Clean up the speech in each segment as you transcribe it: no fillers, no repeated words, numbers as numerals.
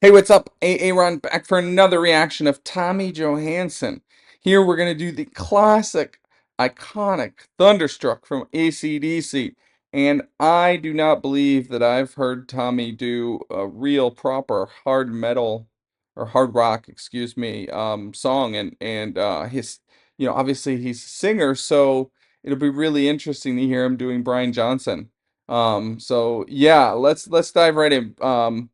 Hey, what's up? A-Aron back for another reaction of Tommy Johansson. Here we're going to do the classic, iconic Thunderstruck from AC/DC. And I do not believe that I've heard Tommy do a real proper hard metal or hard rock, excuse me, song. And obviously he's a singer, so it'll be really interesting to hear him doing Brian Johnson. So yeah, let's dive right in.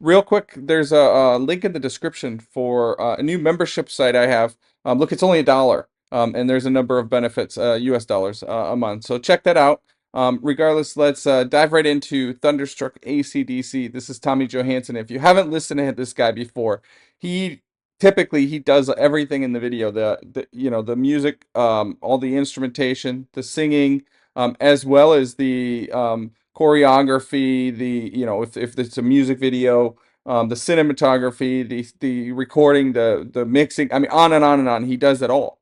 Real quick, there's a link in the description for a new membership site I have. Look, it's only $1, and there's a number of benefits, US dollars a month. So check that out. Regardless, let's dive right into Thunderstruck AC/DC. This is Tommy Johansson. If you haven't listened to this guy before, he typically he does everything in the video. The music, all the instrumentation, the singing, as well as the choreography, if it's a music video, the cinematography, the recording, the mixing. I mean, on and on and on. He does it all.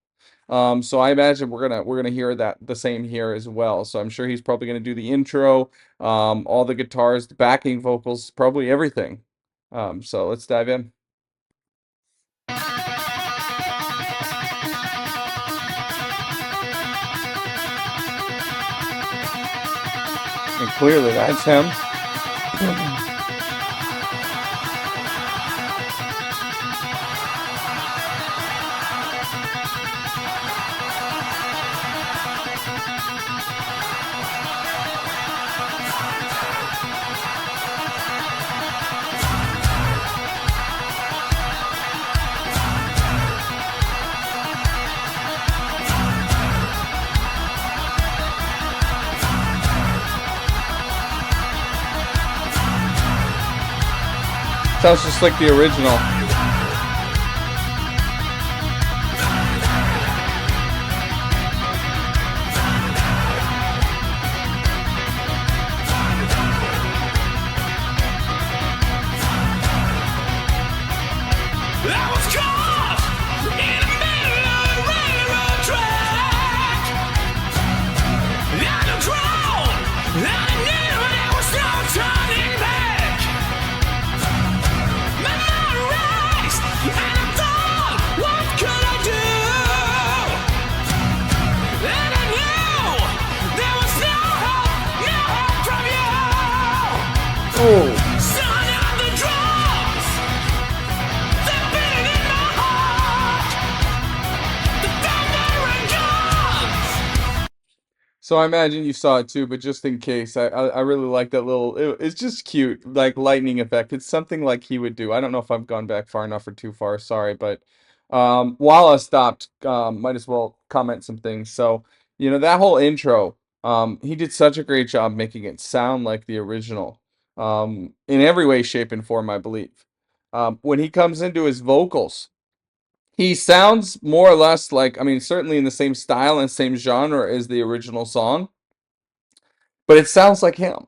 So I imagine we're gonna hear that the same here as well. So I'm sure he's probably gonna do the intro, all the guitars, the backing vocals, probably everything. So let's dive in. And clearly that's him. Sounds just like the original. I was caught in the middle of a railroad track. I drowned. I knew there was no turning back. My mind raced, and I thought, what could I do? And I knew there was no help from you. Oh. Son of the drums. So I imagine you saw it too, but just in case, I really like that little. It's just cute, like lightning effect. It's something like he would do. I don't know if I've gone back far enough or too far. Sorry, but while I stopped, might as well comment some things. So that whole intro, he did such a great job making it sound like the original, in every way, shape, and form, I believe. When he comes into his vocals. He sounds more or less like, I mean, certainly in the same style and same genre as the original song, but it sounds like him,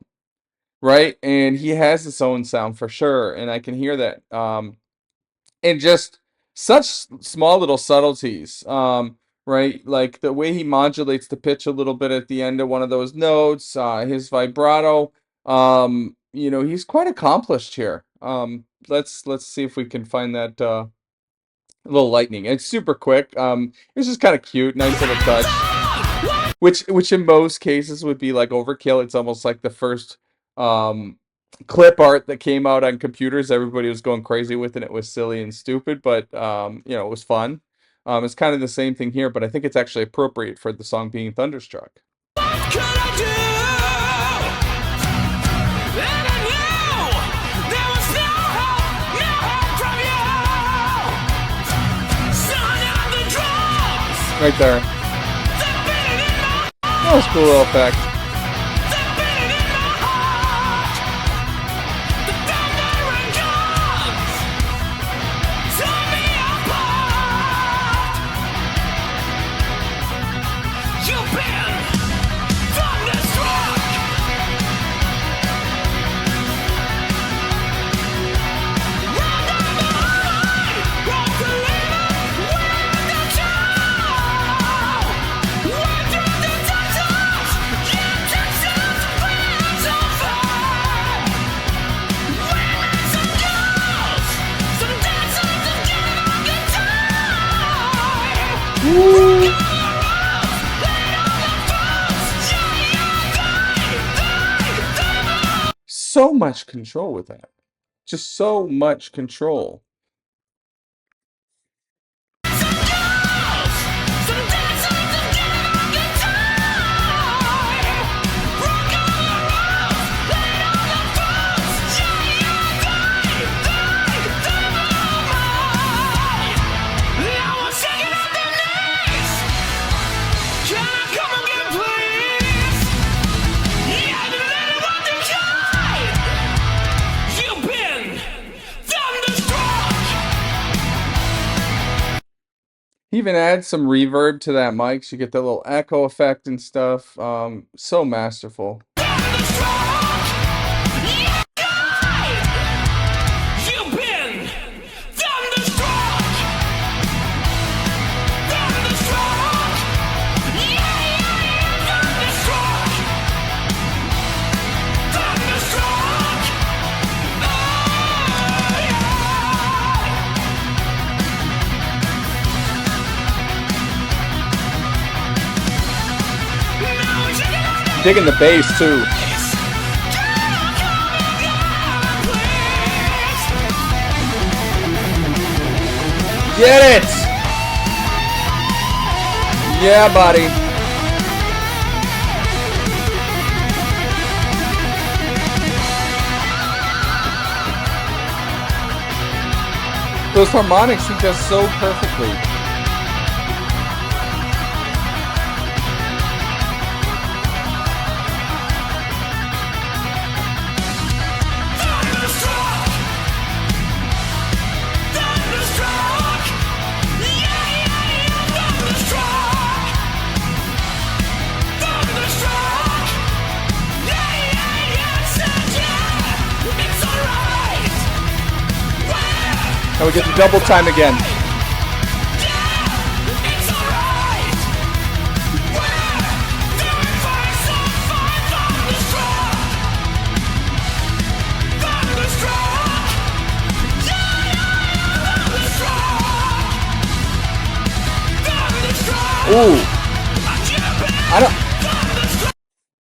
right? And he has his own sound for sure, and I can hear that. And just such small little subtleties, right? Like the way he modulates the pitch a little bit at the end of one of those notes, his vibrato. He's quite accomplished here. Let's see if we can find that. A little lightning. It's super quick. It's just kind of cute, nice little touch. Which in most cases would be like overkill. It's almost like the first clip art that came out on computers. Everybody was going crazy with it. It was silly and stupid, but it was fun. It's kind of the same thing here, but I think it's actually appropriate for the song being Thunderstruck. What could I do? And I knew there was no help from you. Son of the drums. Right there. That was a cool little effect. You've been thunderstruck. Round on the line, broke the limit, we're the child. We're through the touches, you Woo! So much control with that. Just so much control. He even adds some reverb to that mic, so you get that little echo effect and stuff. So masterful. Digging the bass too. Get it! Yeah, buddy. Those harmonics he does so perfectly. Now we get the double time again. Ooh.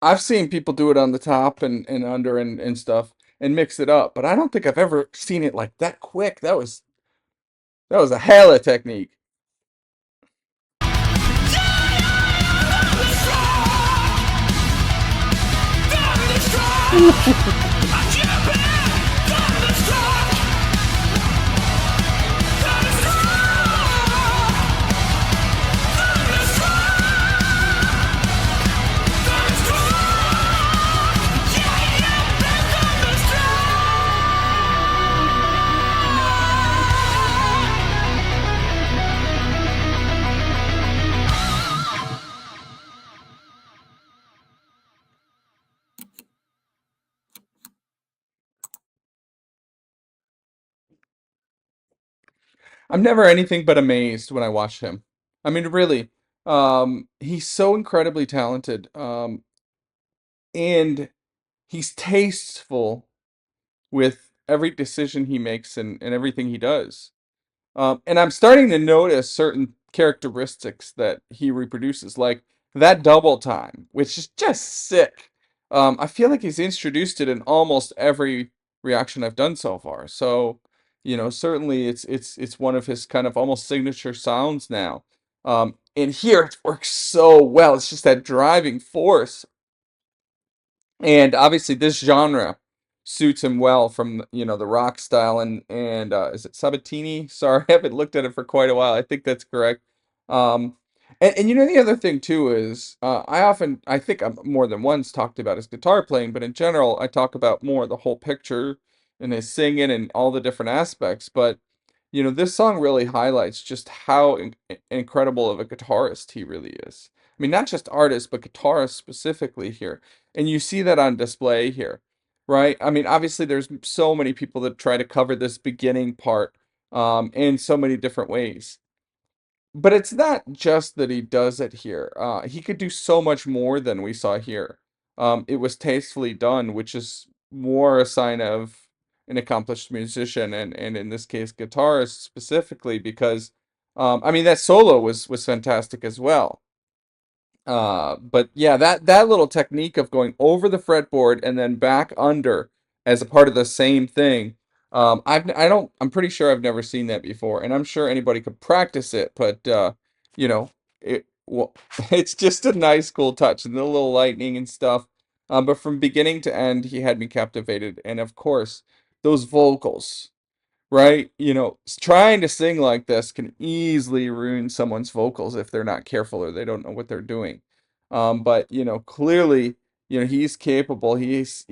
I've seen people do it on the top and under and stuff and mix it up, but I don't think I've ever seen it like that quick. That was a hella technique. I'm never anything but amazed when I watch him. I mean, really, he's so incredibly talented, and he's tasteful with every decision he makes and everything he does. And I'm starting to notice certain characteristics that he reproduces, like that double time, which is just sick. I feel like he's introduced it in almost every reaction I've done so far. So, certainly it's one of his kind of almost signature sounds now. And here it works so well. It's just that driving force, and obviously this genre suits him well from, the rock style and is it Sabatini? Sorry, I haven't looked at it for quite a while. I think that's correct. Um and the other thing too is I think I'm more than once talked about his guitar playing, but in general I talk about more the whole picture and his singing and all the different aspects. But this song really highlights just how incredible of a guitarist he really is. I mean, not just artist, but guitarist specifically here. And you see that on display here, right? I mean, obviously, there's so many people that try to cover this beginning part in so many different ways. But it's not just that he does it here. He could do so much more than we saw here. It was tastefully done, which is more a sign of an accomplished musician, and in this case, guitarist specifically, because I mean, that solo was fantastic as well. But yeah, that little technique of going over the fretboard and then back under as a part of the same thing. I'm pretty sure I've never seen that before, and I'm sure anybody could practice it, but you know, well, it's just a nice, cool touch and the little lightning and stuff. But from beginning to end, he had me captivated, and of course, those vocals. Right? Trying to sing like this can easily ruin someone's vocals if they're not careful or they don't know what they're doing. But clearly, he's capable. He's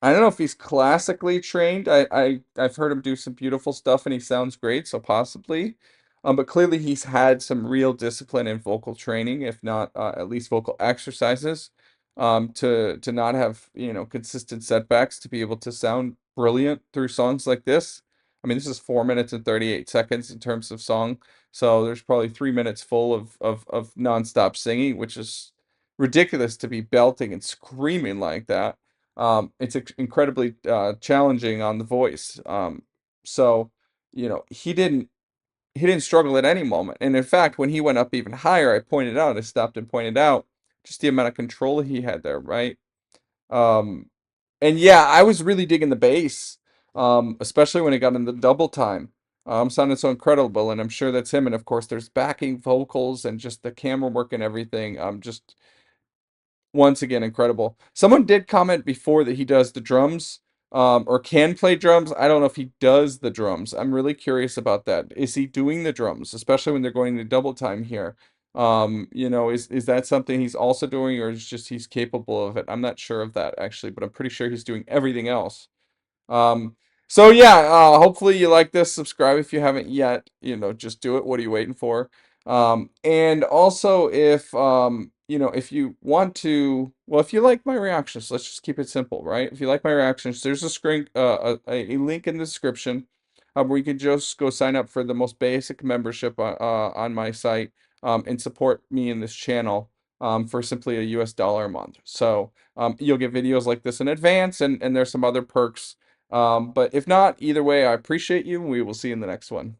I don't know if he's classically trained. I've heard him do some beautiful stuff and he sounds great, so possibly. But clearly he's had some real discipline in vocal training, if not at least vocal exercises, to not have, consistent setbacks to be able to sound brilliant through songs like this. I mean, this is 4 minutes and 38 seconds in terms of song, so there's probably 3 minutes full of nonstop singing, which is ridiculous to be belting and screaming like that. It's incredibly challenging on the voice. So, he didn't struggle at any moment. And in fact, when he went up even higher, I stopped and pointed out just the amount of control he had there, right? Um, and yeah, I was really digging the bass, especially when it got in the double time. Sounded so incredible, and I'm sure that's him. And of course, there's backing vocals and just the camera work and everything. Just once again, incredible. Someone did comment before that he does the drums, or can play drums. I don't know if he does the drums. I'm really curious about that. Is he doing the drums, especially when they're going to double time here? Is that something he's also doing, or is just he's capable of it? I'm not sure of that actually, but I'm pretty sure he's doing everything else. Um, so yeah, hopefully you like this. Subscribe if you haven't yet. Just do it. What are you waiting for? And also if you want to, well, if you like my reactions, let's just keep it simple, right? If you like my reactions, there's a link in the description, where you can just go sign up for the most basic membership on my site, and support me in this channel, for simply a US dollar a month. So, you'll get videos like this in advance, and there's some other perks, but if not, either way, I appreciate you, and we will see you in the next one.